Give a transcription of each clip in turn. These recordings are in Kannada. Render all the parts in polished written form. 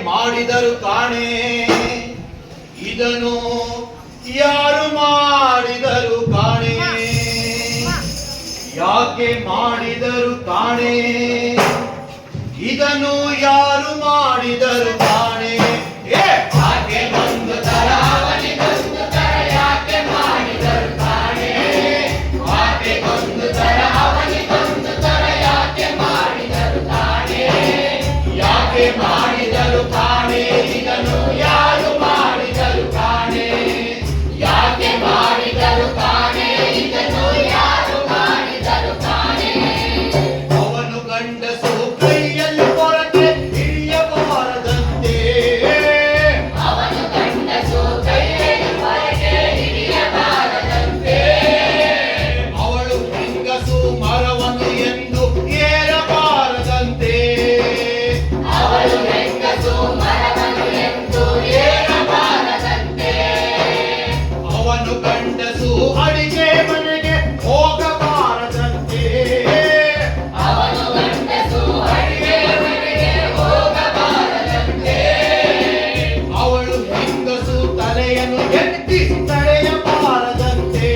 ಮಾಡಿದರು ಕಾಣೆ ಇದನ್ನು ಯಾರು ಮಾಡಿದರು ಕಾಣೆ ಯಾಕೆ ಮಾಡಿದರು ಕಾಣೆ ಇದನ್ನು ಯಾರು ಮಾಡಿದರು ಕಾಣೆ ಯಾಕೆ ಒಂದು ತರ ಅವನಿಗೊಂದು ತರ ಯಾಕೆ ಮಾಡಿದರು ಕಾಣೆ ಯಾಕೆ ಒಂದು ತರ ಅವನಿಗೊಂದು ತರ ಯಾಕೆ ಮಾಡಿದರು ಕಾಣೆ ಯಾಕೆ ಮಾಡಿದರು ಕಾಣೆ ಇದನ್ನು ಯಾರು ಮಾಡಿದರು ಕಾಣೆ ಯಾಕೆ ಮಾಡಿದರು ಕಾಣೆ ಇದನ್ನು ಯಾರು ಮಾಡಿದರು ಕಾಣೆ ಅವನು ಗಂಡಸು ಕೈಯಲ್ಲಿ ಹೊರಗೆ ಹಿಡಿಯಬಾರದಂತೆ ಅವನು ಗಂಡಸು ಕೈಯಲ್ಲಿ ಹೊರಗೆ ಹಿಡಿಯಬಾರದಂತೆ ಅವಳು ಹೆಂಗಸು ಮರವನ್ನು ಎಂದು ಏರಬಾರದಂತೆ ಅವಳು ಹೆಂಗಸು ಮರವನ್ನು ಎಂದು ಏರಬಾರದಂತೆ ಅವನು ಗಂಡಸು ಅಡಿಗೆ ಮನೆಗೆ ಹೋಗಬಾರದಂತೆ ಅವನು ಗಂಡಸು ಅಡಿಗೆ ಮನೆಗೆ ಹೋಗಬಾರದಂತೆ ಅವಳು ಹೆಂಗಸು ತಲೆಯನ್ನು ಎತ್ತಿ ತಡೆಯಬಾರದಂತೆ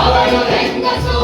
ಅವಳು ಹೆಂಗಸು